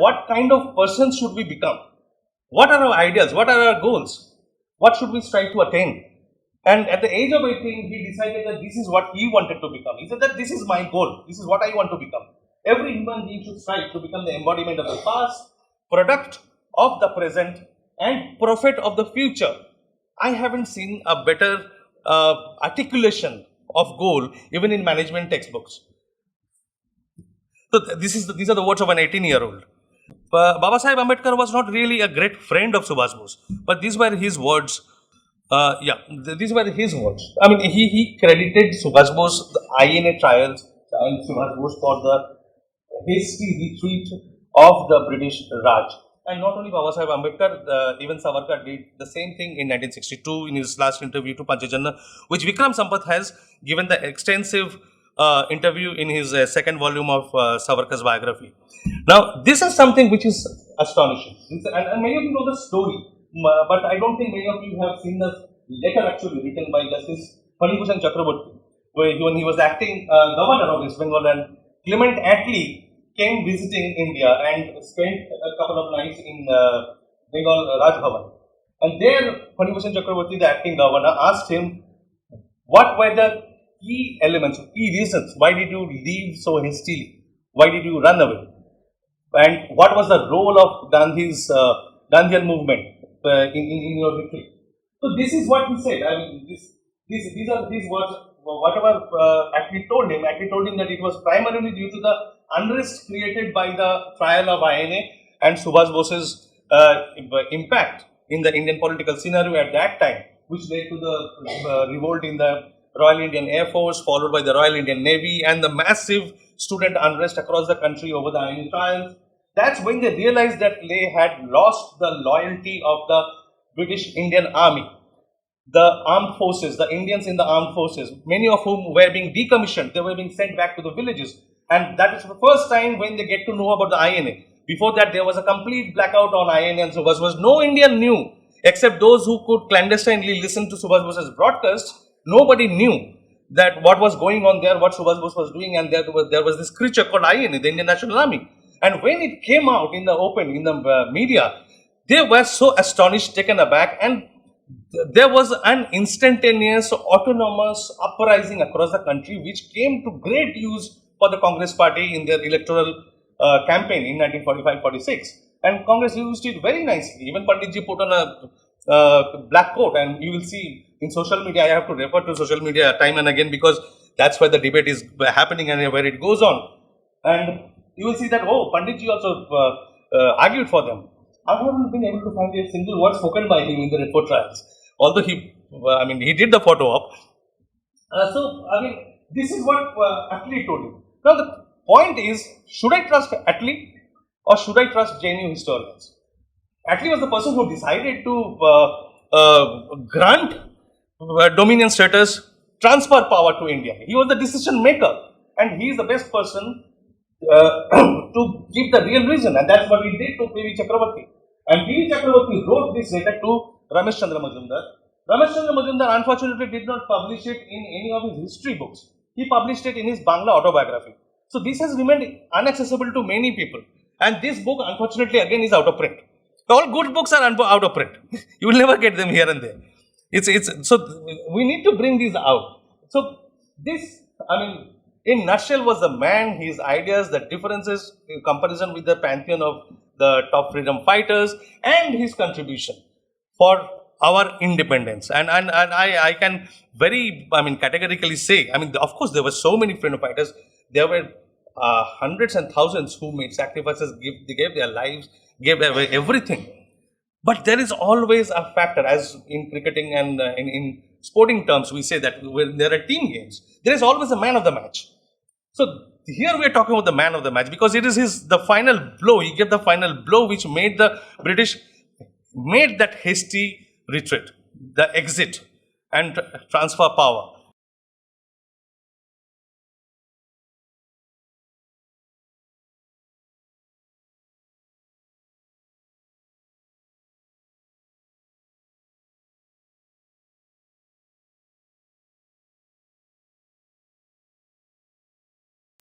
what kind of person should we become? What are our ideals? What are our goals? What should we strive to attain? And at the age of 18, he decided that this is what he wanted to become. He said that this is my goal. This is what I want to become. Every human being should strive to become the embodiment of the past, product of the present, and prophet of the future. I haven't seen a better articulation of goal even in management textbooks. So these are the words of an 18-year-old. Baba Sahib Ambedkar was not really a great friend of Subhas Bose, but these were his words. These were his words. I mean, he credited Subhas Bose, the INA trials, and Subhas Bose for the hasty retreat of the British Raj. And not only Baba Sahib Ambedkar, even Savarkar did the same thing in 1962 in his last interview to Panchajanna, which Vikram Sampath has given the extensive interview in his second volume of Savarkar's biography. Now, this is something which is astonishing. And many of you know the story, but I don't think many of you have seen the letter actually written by Justice Phanibhushan Chakraborty, when he was acting governor of West Bengal, and Clement Attlee came visiting India and spent a couple of nights in Bengal Raj Bhavan. And there, Phanibhushan Chakraborty, the acting governor, asked him, what were the key elements, key reasons, why did you leave so hastily? Why did you run away? And what was the role of Gandhi's Gandhian movement in your retreat? So this is what he said. I mean, these are these words. Whatever Attlee told him that it was primarily due to the unrest created by the trial of INA and Subhas Bose's impact in the Indian political scenario at that time, which led to the revolt in the Royal Indian Air Force, followed by the Royal Indian Navy, and the massive student unrest across the country over the INA trials. That's when they realized that they had lost the loyalty of the British Indian Army, the armed forces, the Indians in the armed forces, many of whom were being decommissioned. They were being sent back to the villages. And that is the first time when they get to know about the INA. Before that, there was a complete blackout on INA and Subhas Bose. No Indian knew, except those who could clandestinely listen to Subhas Bose's broadcasts. Nobody knew that what was going on there, what Subhas Bose was doing, and there was this creature called INA, the Indian National Army. And when it came out in the open, in the media, they were so astonished, taken aback, and there was an instantaneous autonomous uprising across the country, which came to great use for the Congress party in their electoral campaign in 1945-46. And Congress used it very nicely. Even Panditji put on a black coat, and you will see in social media, I have to refer to social media time and again because that's where the debate is happening and where it goes on. And you will see that, oh, Panditji also argued for them. I haven't been able to find a single word spoken by him in the report trials. Although he did the photo op. This is what Attlee told him. Now, the point is, should I trust Attlee or should I trust genuine historians? Attlee was the person who decided to grant dominion status, transfer power to India. He was the decision maker, and he is the best person to give the real reason, and that's what he did to P.V. Chakraborty. And P.V. Chakraborty wrote this letter to Ramesh Chandra Majumdar. Ramesh Chandra Majumdar unfortunately did not publish it in any of his history books. He published it in his Bangla autobiography. So this has remained inaccessible to many people. And this book, unfortunately, again is out of print. All good books are out of print. You will never get them here and there. So we need to bring these out. So this, in nutshell, was the man, his ideas, the differences in comparison with the pantheon of the top freedom fighters, and his contribution for our independence. And I can very, categorically say, of course, there were so many freedom fighters. There were hundreds and thousands who made sacrifices, they gave their lives, gave everything. But there is always a factor, as in cricketing and in sporting terms, we say that when there are team games, there is always a man of the match. So here we are talking about the man of the match because it is the final blow. He gave the final blow which made the British made that hasty retreat, the exit and transfer power.